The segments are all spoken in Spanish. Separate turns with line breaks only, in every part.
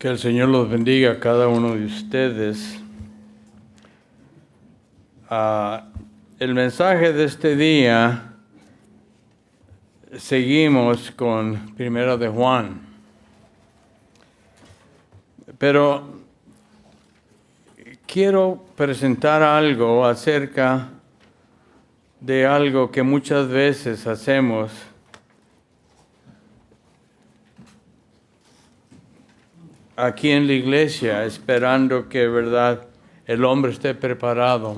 Que el Señor los bendiga a cada uno de ustedes. El mensaje de este día, seguimos con Primera de Juan. Pero quiero presentar algo acerca de algo que muchas veces hacemos. Aquí en la iglesia, esperando que, verdad, el hombre esté preparado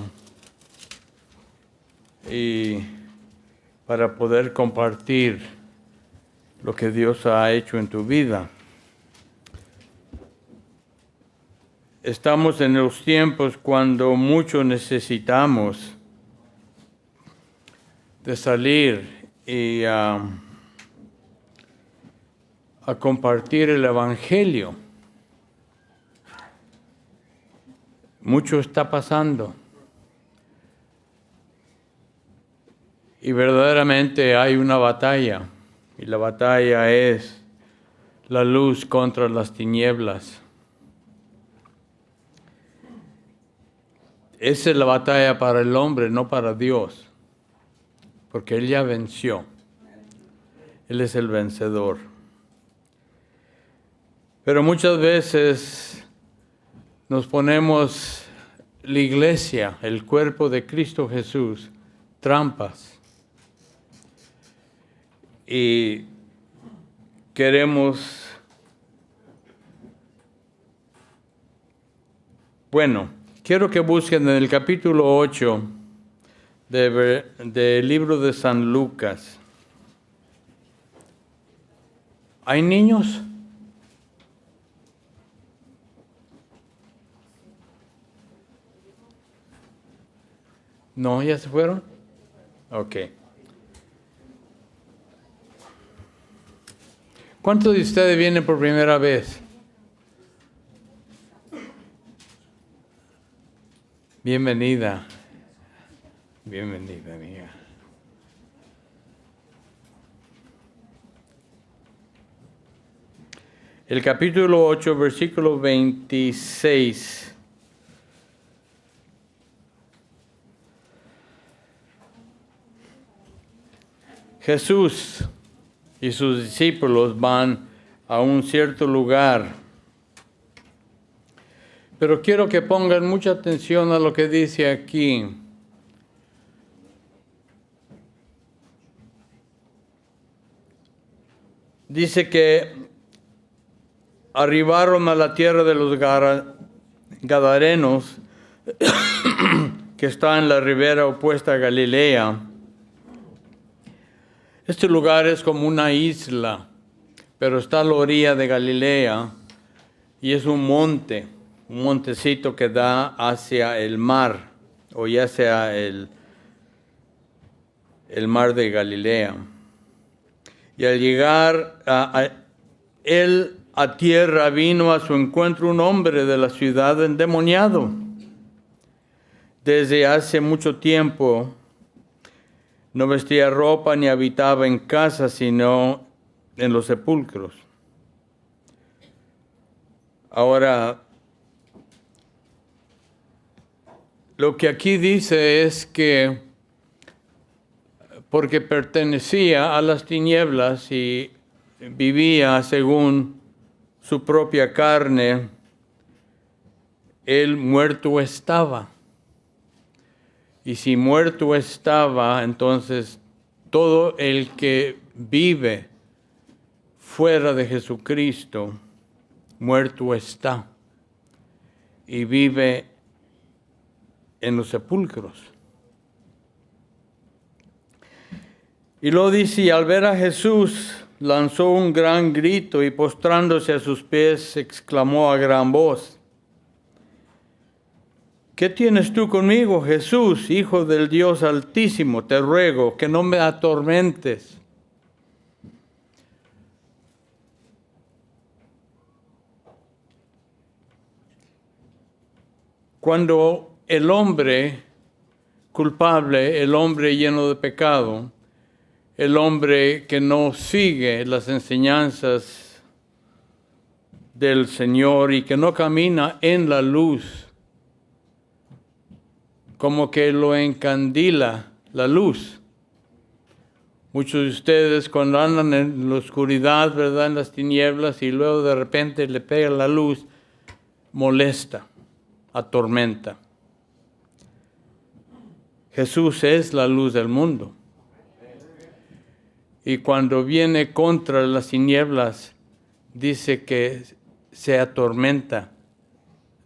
y para poder compartir lo que Dios ha hecho en tu vida. Estamos en los tiempos cuando mucho necesitamos de salir y a compartir el Evangelio. Mucho está pasando. Y verdaderamente hay una batalla. Y la batalla es la luz contra las tinieblas. Esa es la batalla para el hombre, no para Dios. Porque Él ya venció. Él es el vencedor. Pero muchas veces nos ponemos la iglesia, el cuerpo de Cristo Jesús, trampas. Y queremos, quiero que busquen en el capítulo 8 del libro de San Lucas. ¿Hay niños? ¿No? ¿Ya se fueron? Ok. ¿Cuántos de ustedes vienen por primera vez? Bienvenida. Bienvenida, amiga. El capítulo 8, versículo 26. Jesús y sus discípulos van a un cierto lugar. Pero quiero que pongan mucha atención a lo que dice aquí. Dice que arribaron a la tierra de los Gadarenos, que está en la ribera opuesta a Galilea. Este lugar es como una isla, pero está a la orilla de Galilea y es un montecito que da hacia el mar, o ya sea el mar de Galilea. Y al llegar él a tierra, vino a su encuentro un hombre de la ciudad endemoniado. Desde hace mucho tiempo no vestía ropa ni habitaba en casa, sino en los sepulcros. Ahora, lo que aquí dice es que porque pertenecía a las tinieblas y vivía según su propia carne, él muerto estaba. Y si muerto estaba, entonces todo el que vive fuera de Jesucristo, muerto está. Y vive en los sepulcros. Y lo dice, y al ver a Jesús, lanzó un gran grito y postrándose a sus pies, exclamó a gran voz: ¿qué tienes tú conmigo, Jesús, Hijo del Dios Altísimo? Te ruego que no me atormentes. Cuando el hombre culpable, el hombre lleno de pecado, el hombre que no sigue las enseñanzas del Señor y que no camina en la luz, como que lo encandila la luz. Muchos de ustedes cuando andan en la oscuridad, ¿verdad?, en las tinieblas, y luego de repente le pega la luz, molesta, atormenta. Jesús es la luz del mundo. Y cuando viene contra las tinieblas, dice que se atormenta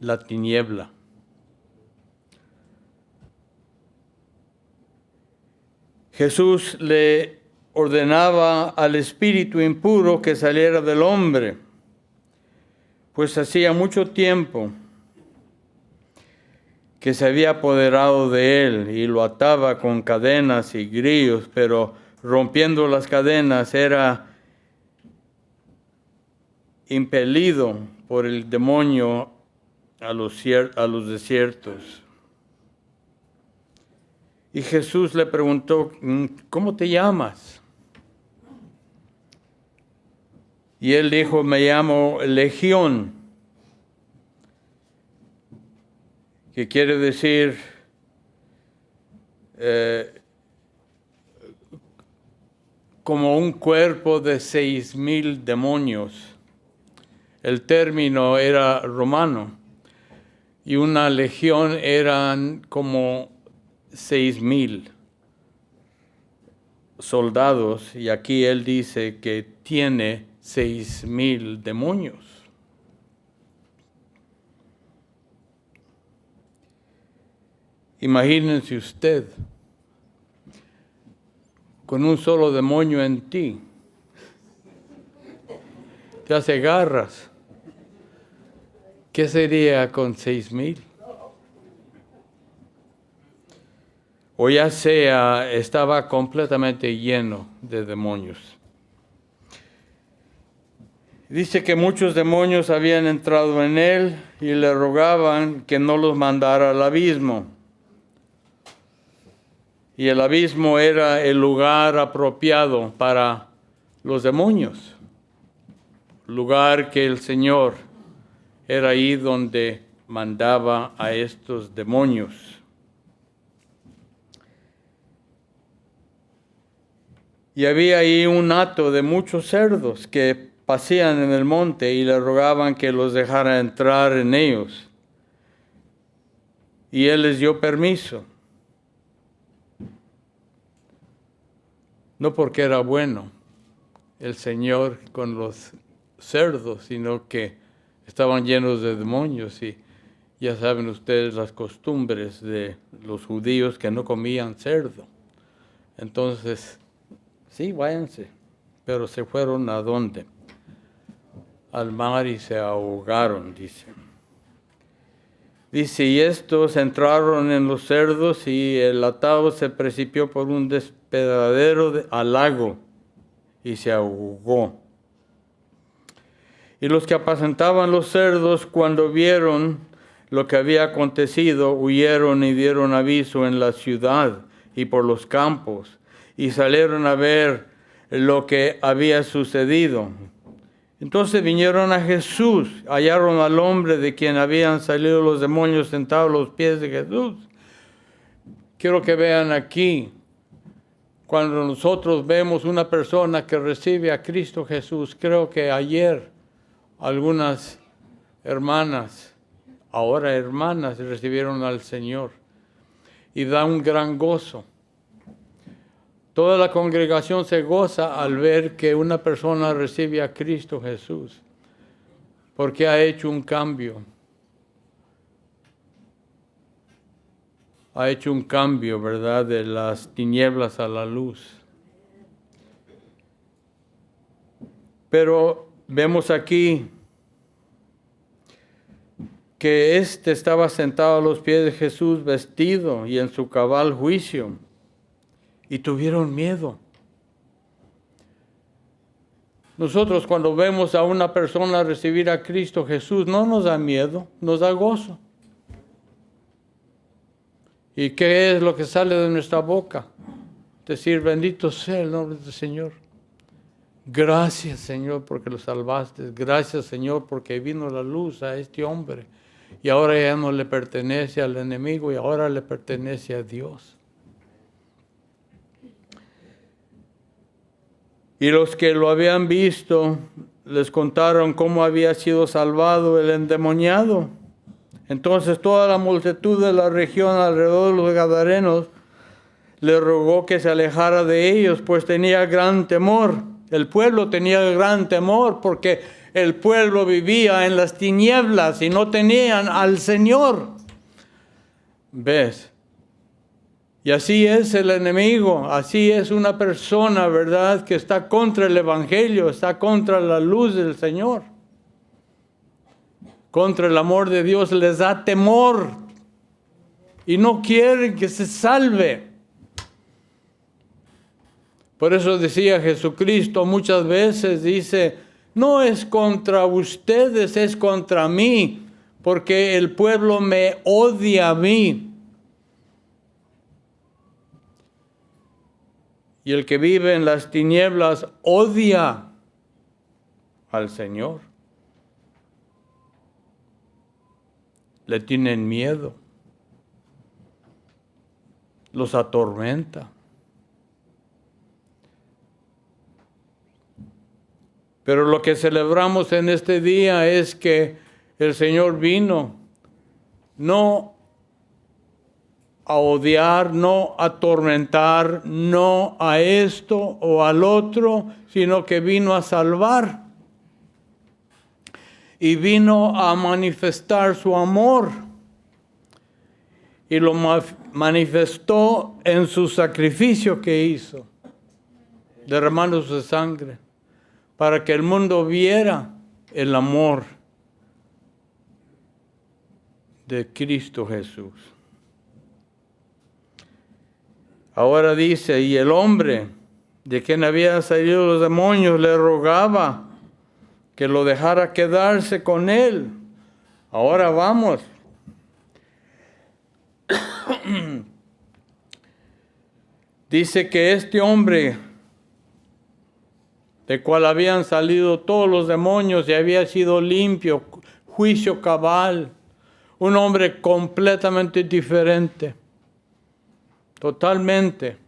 la tiniebla. Jesús le ordenaba al espíritu impuro que saliera del hombre, pues hacía mucho tiempo que se había apoderado de él y lo ataba con cadenas y grillos, pero rompiendo las cadenas era impelido por el demonio a los desiertos. Y Jesús le preguntó, ¿cómo te llamas? Y él dijo, me llamo Legión, que quiere decir como un cuerpo de 6,000 demonios. El término era romano y una legión eran como 6,000 soldados, y aquí él dice que tiene 6,000 demonios. Imagínense usted con un solo demonio en ti. Te hace garras. ¿Qué sería con 6,000? O ya sea, estaba completamente lleno de demonios. Dice que muchos demonios habían entrado en él y le rogaban que no los mandara al abismo. Y el abismo era el lugar apropiado para los demonios. Lugar que el Señor era ahí donde mandaba a estos demonios. Y había ahí un hato de muchos cerdos que pasían en el monte y le rogaban que los dejara entrar en ellos. Y él les dio permiso. No porque era bueno el Señor con los cerdos, sino que estaban llenos de demonios, y ya saben ustedes las costumbres de los judíos que no comían cerdo. Entonces, sí, váyanse, pero se fueron ¿a dónde? Al mar y se ahogaron, dice. Dice, y estos entraron en los cerdos y el atado se precipitó por un despedadero al lago y se ahogó. Y los que apacentaban los cerdos, cuando vieron lo que había acontecido, huyeron y dieron aviso en la ciudad y por los campos, y salieron a ver lo que había sucedido. Entonces vinieron a Jesús, hallaron al hombre de quien habían salido los demonios sentado a los pies de Jesús. Quiero que vean aquí, cuando nosotros vemos una persona que recibe a Cristo Jesús, creo que ayer algunas hermanas, ahora hermanas, recibieron al Señor y da un gran gozo. Toda la congregación se goza al ver que una persona recibe a Cristo Jesús, porque ha hecho un cambio. Ha hecho un cambio, ¿verdad?, de las tinieblas a la luz. Pero vemos aquí que estaba sentado a los pies de Jesús, vestido y en su cabal juicio, y tuvieron miedo. Nosotros cuando vemos a una persona recibir a Cristo Jesús, no nos da miedo, nos da gozo. ¿Y qué es lo que sale de nuestra boca? Decir, bendito sea el nombre del Señor. Gracias, Señor, porque lo salvaste. Gracias, Señor, porque vino la luz a este hombre. Y ahora ya no le pertenece al enemigo y ahora le pertenece a Dios. Y los que lo habían visto les contaron cómo había sido salvado el endemoniado. Entonces toda la multitud de la región alrededor de los Gadarenos le rogó que se alejara de ellos, pues tenía gran temor. El pueblo tenía gran temor porque el pueblo vivía en las tinieblas y no tenían al Señor. ¿Ves? Y así es el enemigo, así es una persona, ¿verdad?, que está contra el Evangelio, está contra la luz del Señor. Contra el amor de Dios, les da temor y no quieren que se salve. Por eso decía Jesucristo muchas veces, dice, no es contra ustedes, es contra mí, porque el pueblo me odia a mí. Y el que vive en las tinieblas odia al Señor. Le tienen miedo. Los atormenta. Pero lo que celebramos en este día es que el Señor vino no a odiar, no a atormentar, no a esto o al otro, sino que vino a salvar. Y vino a manifestar su amor. Y lo manifestó en su sacrificio que hizo, derramando su sangre, para que el mundo viera el amor de Cristo Jesús. Ahora dice, y el hombre de quien habían salido los demonios le rogaba que lo dejara quedarse con él. Ahora vamos. Dice que este hombre, de cual habían salido todos los demonios y había sido limpio, juicio cabal, un hombre completamente diferente, totalmente.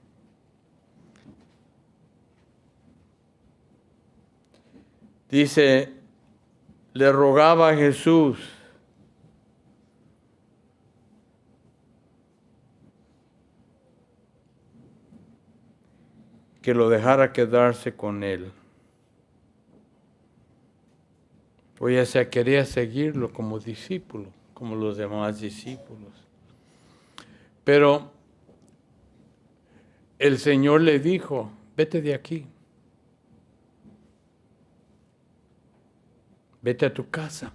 Dice, le rogaba a Jesús que lo dejara quedarse con él. Pues ya se quería seguirlo como discípulo, como los demás discípulos. Pero el Señor le dijo, vete de aquí. Vete a tu casa.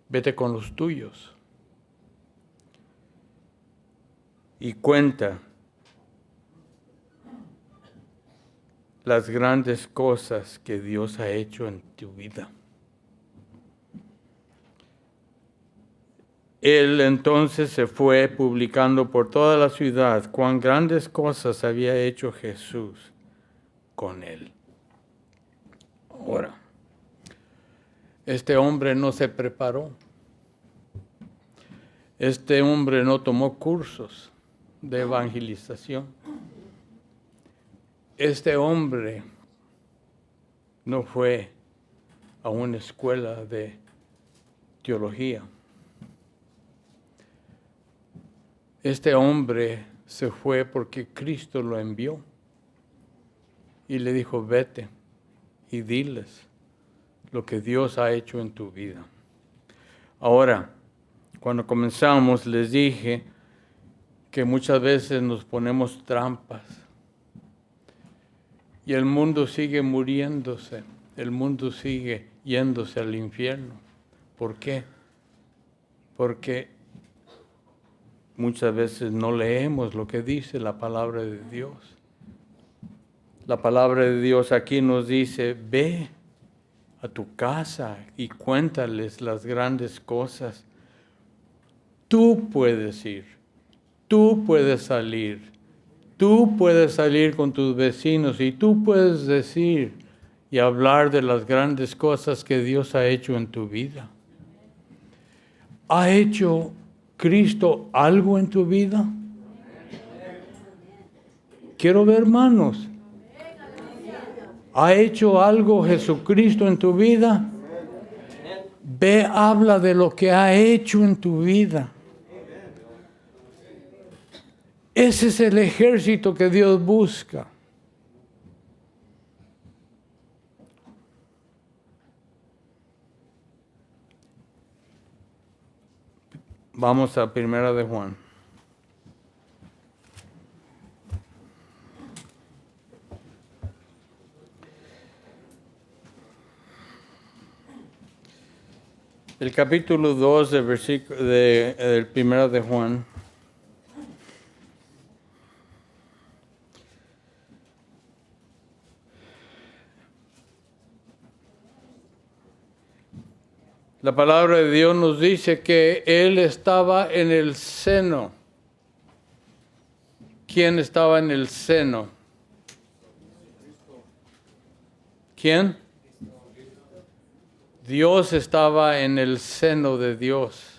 Vete con los tuyos. Y cuenta las grandes cosas que Dios ha hecho en tu vida. Él entonces se fue publicando por toda la ciudad cuán grandes cosas había hecho Jesús con él. Ahora, este hombre no se preparó. Este hombre no tomó cursos de evangelización. Este hombre no fue a una escuela de teología. Este hombre se fue porque Cristo lo envió y le dijo, vete y diles lo que Dios ha hecho en tu vida. Ahora, cuando comenzamos les dije que muchas veces nos ponemos trampas y el mundo sigue muriéndose, el mundo sigue yéndose al infierno. ¿Por qué? Porque muchas veces no leemos lo que dice la palabra de Dios. La palabra de Dios aquí nos dice, ve a tu casa y cuéntales las grandes cosas. Tú puedes ir, tú puedes salir con tus vecinos y tú puedes decir y hablar de las grandes cosas que Dios ha hecho en tu vida. ¿Ha hecho Cristo algo en tu vida? Quiero ver manos. ¿Ha hecho algo Jesucristo en tu vida? Ve, habla de lo que ha hecho en tu vida. Ese es el ejército que Dios busca. Vamos a Primera de Juan. El capítulo 2 del Primera de Juan. La palabra de Dios nos dice que Él estaba en el seno. ¿Quién estaba en el seno? ¿Quién? Dios estaba en el seno de Dios.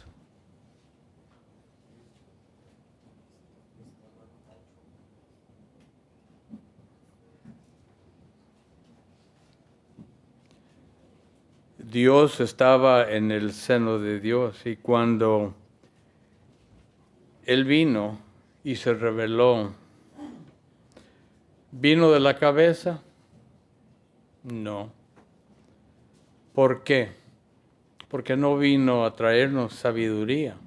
Dios estaba en el seno de Dios, y cuando Él vino y se reveló, ¿vino de la cabeza? No. ¿Por qué? Porque no vino a traernos sabiduría.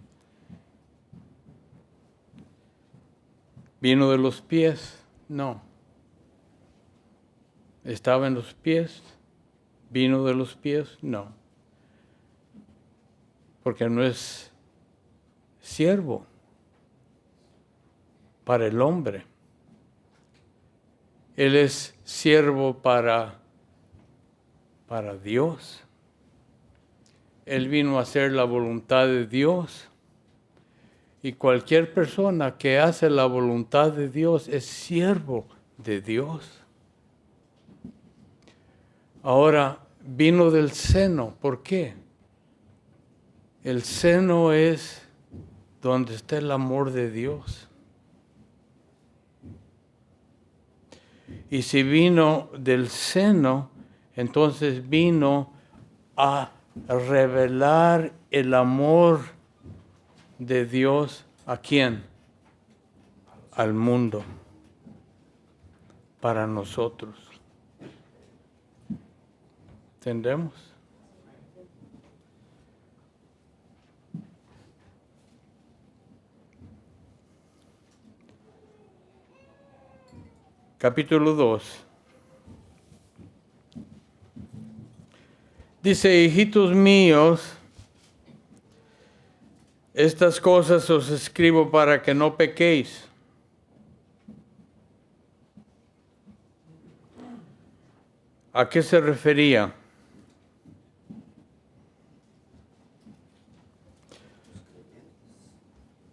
¿Vino de los pies? No. ¿Estaba en los pies? ¿Vino de los pies? No. Porque no es siervo para el hombre. Él es siervo para Dios. Él vino a hacer la voluntad de Dios. Y cualquier persona que hace la voluntad de Dios es siervo de Dios. Ahora, vino del seno. ¿Por qué? El seno es donde está el amor de Dios. Y si vino del seno, entonces vino a revelar el amor de Dios. ¿A quién? Al mundo. Para nosotros. ¿Entendemos? Capítulo 2. Dice: hijitos míos, estas cosas os escribo para que no pequéis. ¿A qué se refería?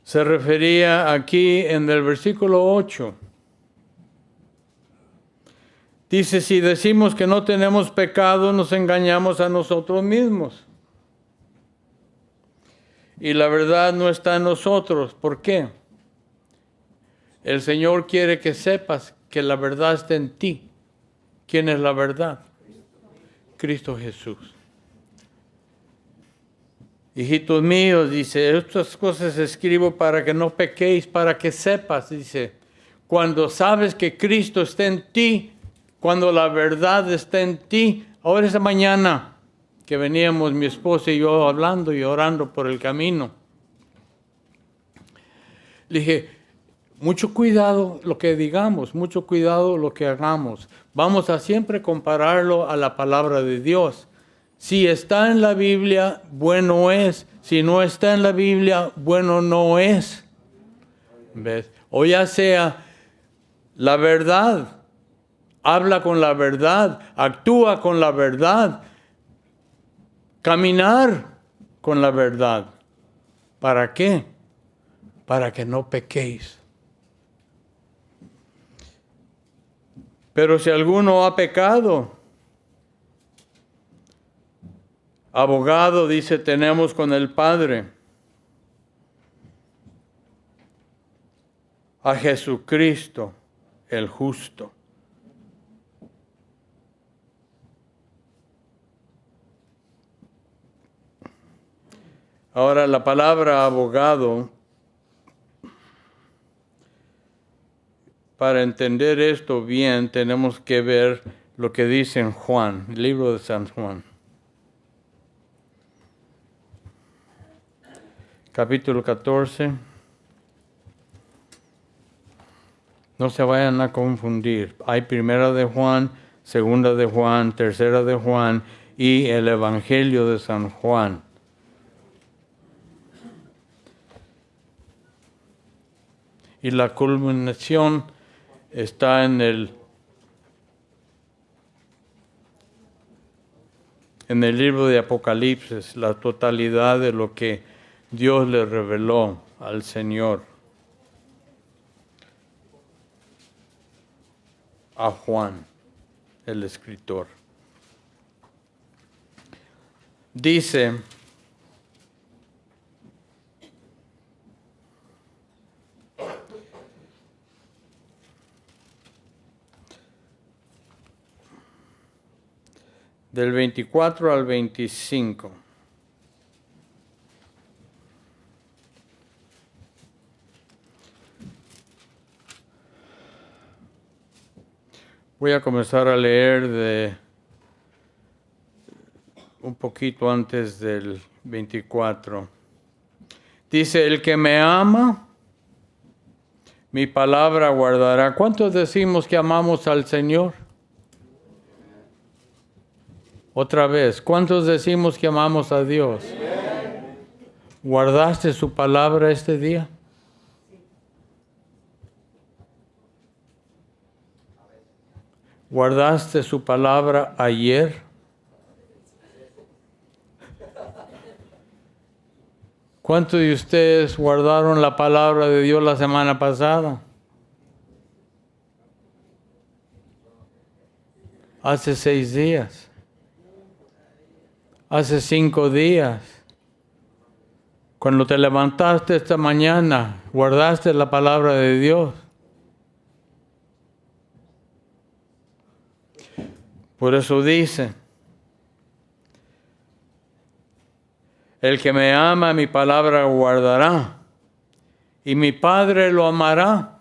Se refería aquí en el versículo 8. Dice: si decimos que no tenemos pecado, nos engañamos a nosotros mismos. Y la verdad no está en nosotros. ¿Por qué? El Señor quiere que sepas que la verdad está en ti. ¿Quién es la verdad? Cristo Jesús. Hijitos míos, dice, estas cosas escribo para que no pequéis, para que sepas, dice, cuando sabes que Cristo está en ti, cuando la verdad está en ti. Ahora esa mañana que veníamos mi esposa y yo hablando y orando por el camino, le dije, mucho cuidado lo que digamos, mucho cuidado lo que hagamos. Vamos a siempre compararlo a la palabra de Dios. Si está en la Biblia, bueno es. Si no está en la Biblia, bueno no es. ¿Ves? O ya sea la verdad. Habla con la verdad, actúa con la verdad, caminar con la verdad. ¿Para qué? Para que no pequéis. Pero si alguno ha pecado, Abogado, dice, tenemos con el Padre, a Jesucristo, el justo. Ahora, la palabra abogado, para entender esto bien, tenemos que ver lo que dice en Juan, el libro de San Juan. Capítulo 14. No se vayan a confundir. Hay primera de Juan, segunda de Juan, tercera de Juan y el Evangelio de San Juan. Y la culminación está en el libro de Apocalipsis, la totalidad de lo que Dios le reveló al Señor, a Juan, el escritor. Dice, del 24 al 25. Voy a comenzar a leer de un poquito antes del 24. Dice, el que me ama, mi palabra guardará. ¿Cuántos decimos que amamos al Señor? Otra vez, ¿cuántos decimos que amamos a Dios? ¿Guardaste su palabra este día? ¿Guardaste su palabra ayer? ¿Cuántos de ustedes guardaron la palabra de Dios la semana pasada? Hace 6 días. Hace 5 días. Cuando te levantaste esta mañana, ¿guardaste la palabra de Dios? Por eso dice, el que me ama, mi palabra guardará, y mi Padre lo amará.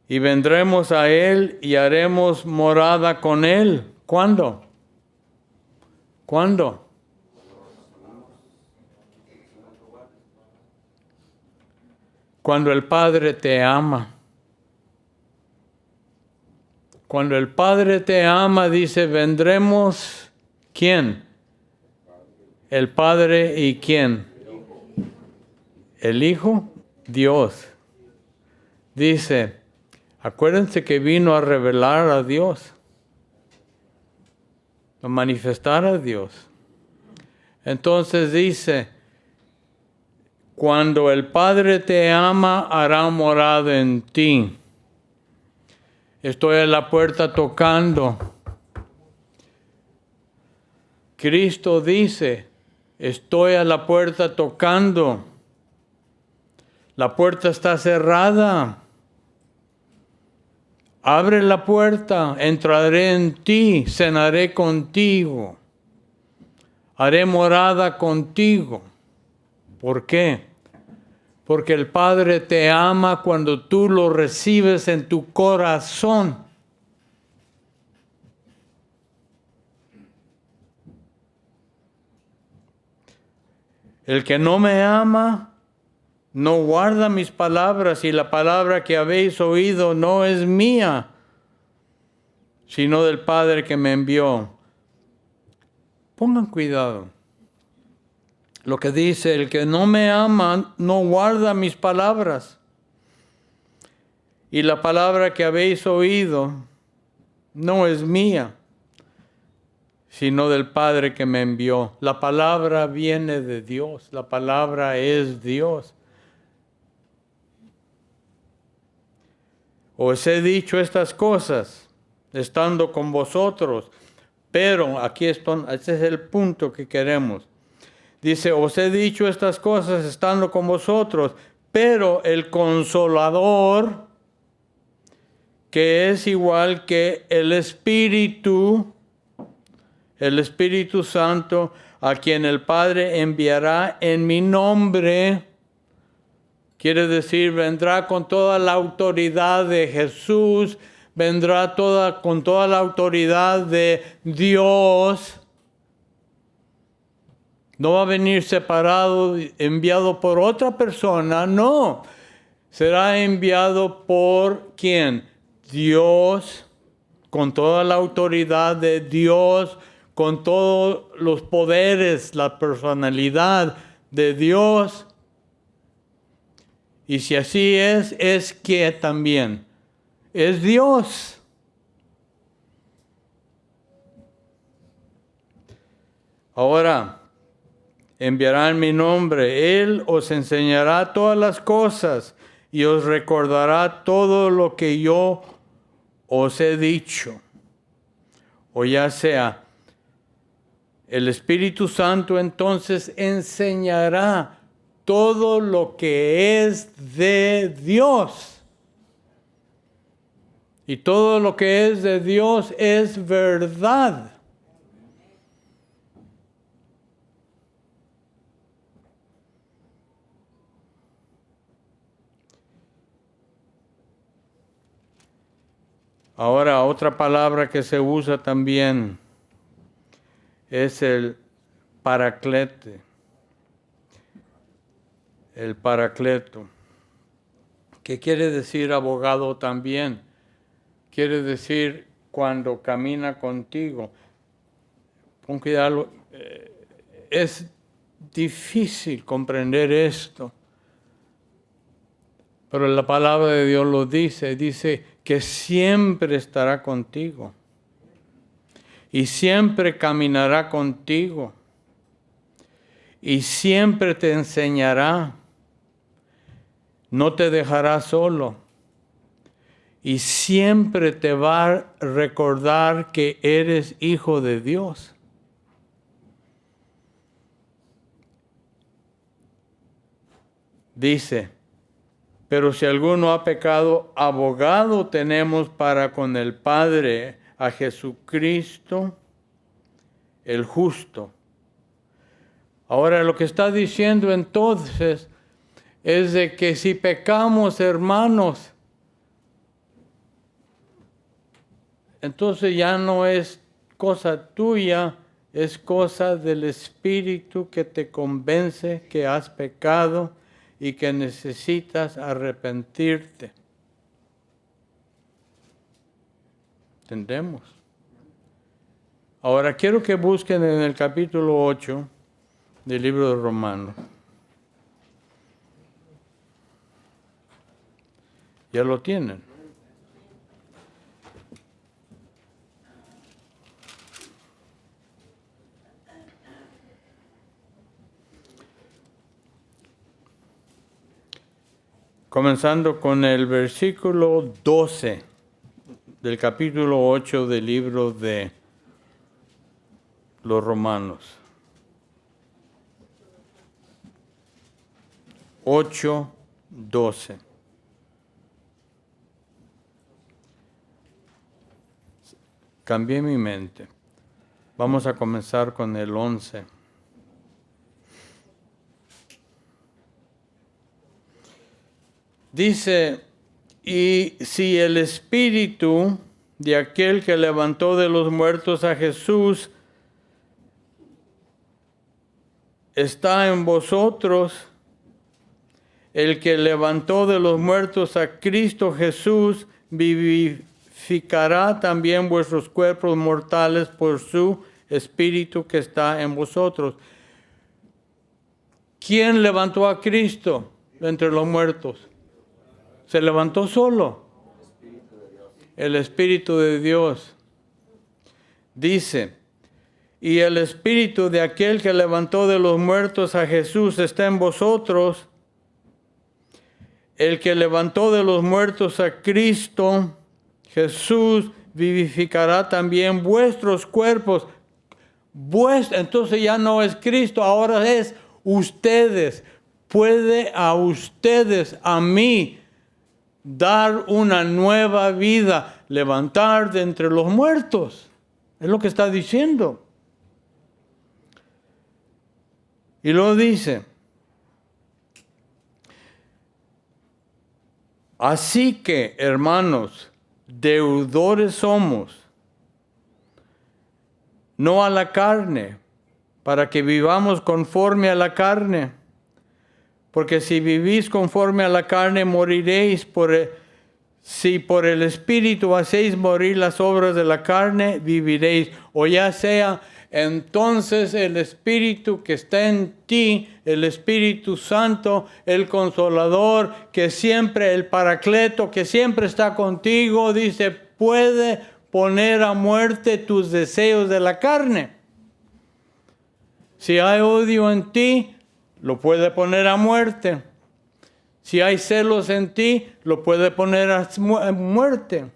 Y vendremos a Él y haremos morada con Él. ¿Cuándo? ¿Cuándo? Cuando el Padre te ama. Cuando el Padre te ama, dice, vendremos, ¿quién? El Padre y ¿quién? El Hijo, Dios. Dice, acuérdense que vino a revelar a Dios, a manifestar a Dios. Entonces dice, cuando el Padre te ama, hará morada en ti. Estoy a la puerta tocando. Cristo dice, estoy a la puerta tocando. La puerta está cerrada. Abre la puerta, entraré en ti, cenaré contigo. Haré morada contigo. ¿Por qué? Porque el Padre te ama cuando tú lo recibes en tu corazón. El que no me ama, no guarda mis palabras, y la palabra que habéis oído no es mía, sino del Padre que me envió. Pongan cuidado. Lo que dice, el que no me ama, no guarda mis palabras. Y la palabra que habéis oído no es mía, sino del Padre que me envió. La palabra viene de Dios, la palabra es Dios. Os he dicho estas cosas estando con vosotros, pero aquí este es el punto que queremos. Dice, os he dicho estas cosas estando con vosotros, pero el Consolador, que es igual que el Espíritu Santo, a quien el Padre enviará en mi nombre. Quiere decir, vendrá con toda la autoridad de Jesús, vendrá con toda la autoridad de Dios. No va a venir separado, enviado por otra persona, no. Será enviado por ¿quién? Dios, con toda la autoridad de Dios, con todos los poderes, la personalidad de Dios. Y si así es que también es Dios. Ahora, enviará en mi nombre. Él os enseñará todas las cosas y os recordará todo lo que yo os he dicho. O ya sea, el Espíritu Santo entonces enseñará todo lo que es de Dios. Y todo lo que es de Dios es verdad. Ahora, otra palabra que se usa también es el paraclete. El paracleto. ¿Qué quiere decir abogado también? Quiere decir cuando camina contigo. Pon cuidado, es difícil comprender esto. Pero la palabra de Dios lo dice que siempre estará contigo. Y siempre caminará contigo. Y siempre te enseñará. No te dejará solo. Y siempre te va a recordar que eres hijo de Dios. Dice, pero si alguno ha pecado, abogado tenemos para con el Padre, a Jesucristo, el justo. Ahora lo que está diciendo entonces es de que si pecamos, hermanos, entonces ya no es cosa tuya, es cosa del Espíritu que te convence que has pecado y que necesitas arrepentirte. ¿Entendemos? Ahora quiero que busquen en el capítulo 8 del libro de Romanos. Ya lo tienen. Comenzando con el versículo 12 del capítulo 8 del libro de los Romanos. 8:12. Cambié mi mente. Vamos a comenzar con el 11. Dice, y si el Espíritu de aquel que levantó de los muertos a Jesús está en vosotros, el que levantó de los muertos a Cristo Jesús vivificará también vuestros cuerpos mortales por su Espíritu que está en vosotros. ¿Quién levantó a Cristo entre los muertos? Se levantó solo. El Espíritu de Dios. Dice, y el Espíritu de aquel que levantó de los muertos a Jesús está en vosotros. el que levantó de los muertos a Cristo Jesús, vivificará también vuestros cuerpos. Entonces ya no es Cristo, ahora es ustedes. Puede a ustedes, a mí, dar una nueva vida, levantar de entre los muertos. Es lo que está diciendo. Y lo dice. Así que, hermanos, deudores somos, no a la carne, para que vivamos conforme a la carne. Porque si vivís conforme a la carne, moriréis. Si por el Espíritu hacéis morir las obras de la carne, viviréis. O ya sea, entonces el Espíritu que está en ti, el Espíritu Santo, el Consolador, que siempre, el Paracleto, que siempre está contigo, dice, puede poner a muerte tus deseos de la carne. Si hay odio en ti, lo puede poner a muerte. Si hay celos en ti, lo puede poner a muerte.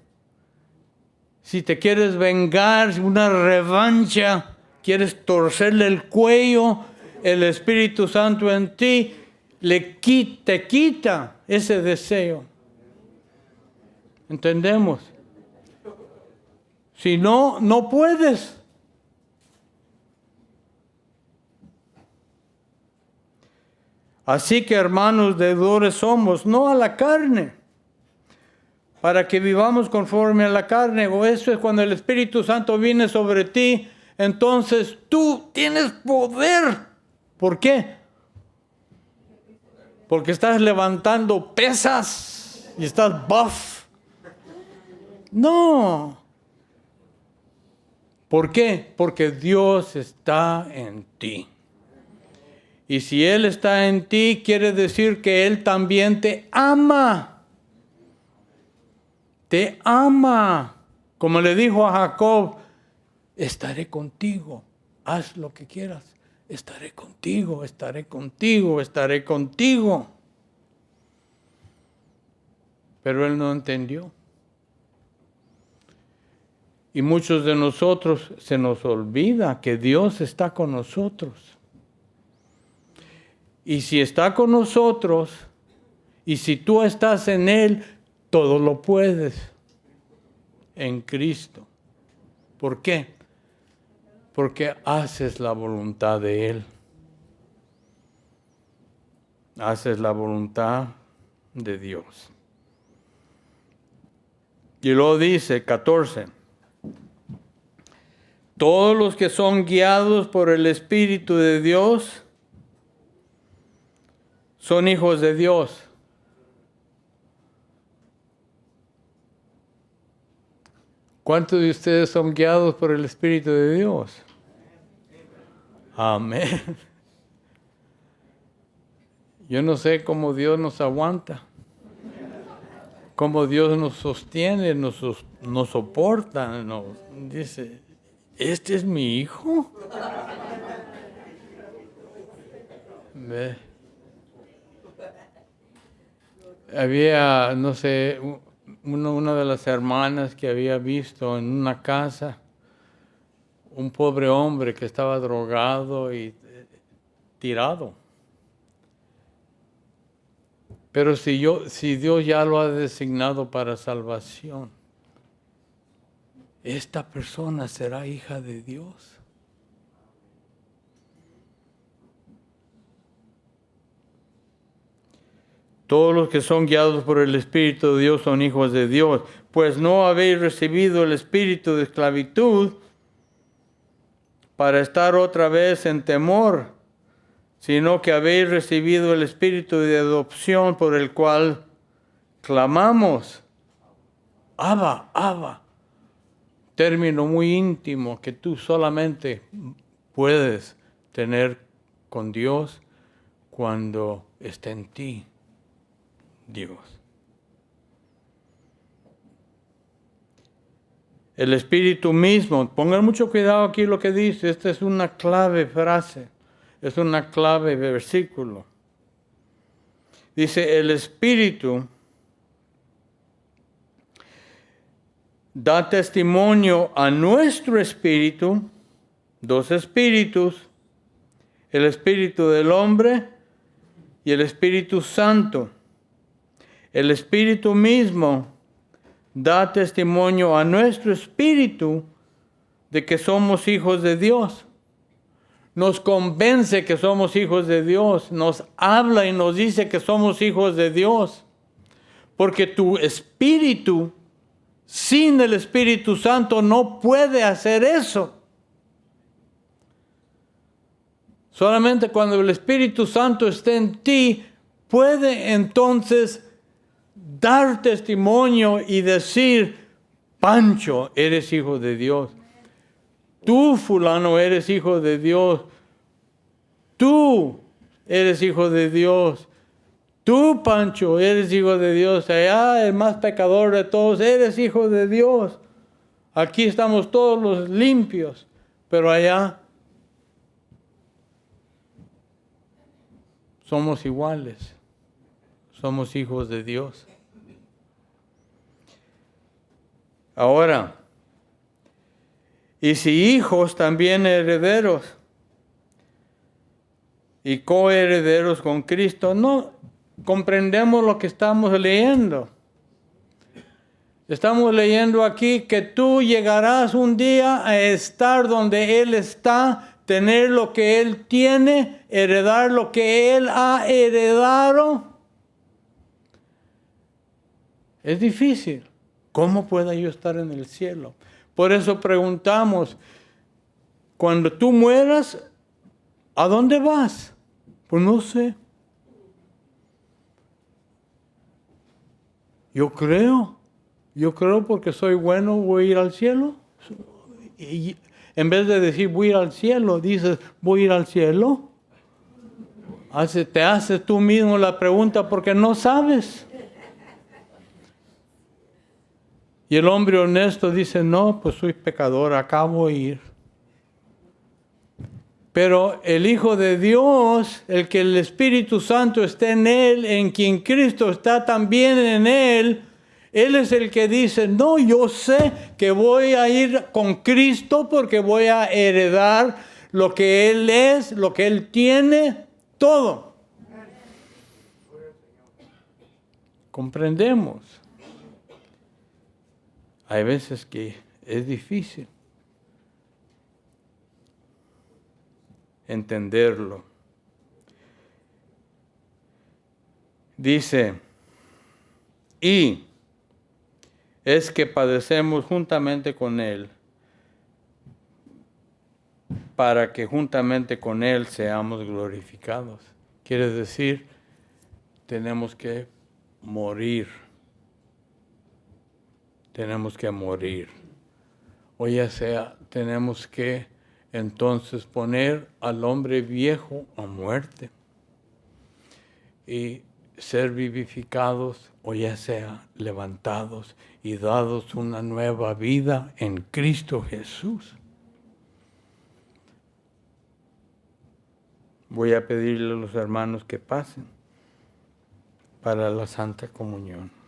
Si te quieres vengar, una revancha, quieres torcerle el cuello, el Espíritu Santo en ti te quita ese deseo. ¿Entendemos? Si no, no puedes. Así que, hermanos, deudores somos, no a la carne, para que vivamos conforme a la carne. O eso es cuando el Espíritu Santo viene sobre ti, entonces tú tienes poder. ¿Por qué? Porque estás levantando pesas y estás buff. No. ¿Por qué? Porque Dios está en ti. Y si Él está en ti, quiere decir que Él también te ama. Te ama. Como le dijo a Jacob, estaré contigo. Haz lo que quieras. Estaré contigo, estaré contigo, estaré contigo. Pero él no entendió. Y muchos de nosotros se nos olvida que Dios está con nosotros. Y si está con nosotros, y si tú estás en Él, todo lo puedes en Cristo. ¿Por qué? Porque haces la voluntad de Él. Haces la voluntad de Dios. Y luego dice, 14. Todos los que son guiados por el Espíritu de Dios son hijos de Dios. ¿Cuántos de ustedes son guiados por el Espíritu de Dios? Amén. Yo no sé cómo Dios nos aguanta, cómo Dios nos sostiene, nos soporta, nos dice, ¿este es mi hijo? ¿Ve? Había, no sé, una de las hermanas que había visto en una casa un pobre hombre que estaba drogado y tirado. Pero si Dios ya lo ha designado para salvación, esta persona será hija de Dios. Todos los que son guiados por el Espíritu de Dios son hijos de Dios, pues no habéis recibido el espíritu de esclavitud para estar otra vez en temor, sino que habéis recibido el espíritu de adopción por el cual clamamos, Abba, Abba. Término muy íntimo que tú solamente puedes tener con Dios cuando está en ti Dios. El Espíritu mismo, pongan mucho cuidado aquí lo que dice, esta es una clave frase, es una clave versículo. Dice, el Espíritu da testimonio a nuestro espíritu, dos espíritus, el espíritu del hombre y el Espíritu Santo. El Espíritu mismo da testimonio a nuestro espíritu de que somos hijos de Dios. Nos convence que somos hijos de Dios, nos habla y nos dice que somos hijos de Dios, porque tu espíritu sin el Espíritu Santo no puede hacer eso. Solamente cuando el Espíritu Santo esté en ti, puede entonces dar testimonio y decir, Pancho, eres hijo de Dios. Tú, fulano, eres hijo de Dios. Tú eres hijo de Dios. Tú, Pancho, eres hijo de Dios. Allá, el más pecador de todos, eres hijo de Dios. Aquí estamos todos los limpios, pero allá somos iguales. Somos hijos de Dios. Ahora, y si hijos, también herederos y coherederos con Cristo. No comprendemos lo que estamos leyendo. Estamos leyendo aquí que tú llegarás un día a estar donde Él está, tener lo que Él tiene, heredar lo que Él ha heredado. Es difícil. ¿Cómo pueda yo estar en el cielo? Por eso preguntamos, cuando tú mueras, ¿a dónde vas? Pues no sé. Yo creo porque soy bueno, voy a ir al cielo. Y en vez de decir voy a ir al cielo, dices voy a ir al cielo. Te haces tú mismo la pregunta porque no sabes. Y el hombre honesto dice, no, pues soy pecador, acá voy a ir. Pero el Hijo de Dios, el que el Espíritu Santo esté en él, en quien Cristo está también en él, Él es el que dice, no, yo sé que voy a ir con Cristo porque voy a heredar lo que Él es, lo que Él tiene, todo. Comprendemos. Hay veces que es difícil entenderlo. Dice, y es que padecemos juntamente con Él, para que juntamente con Él seamos glorificados. Quiere decir, tenemos que morir. Tenemos que morir. O ya sea, tenemos que entonces poner al hombre viejo a muerte y ser vivificados, o ya sea, levantados y dados una nueva vida en Cristo Jesús. Voy a pedirle a los hermanos que pasen para la Santa Comunión.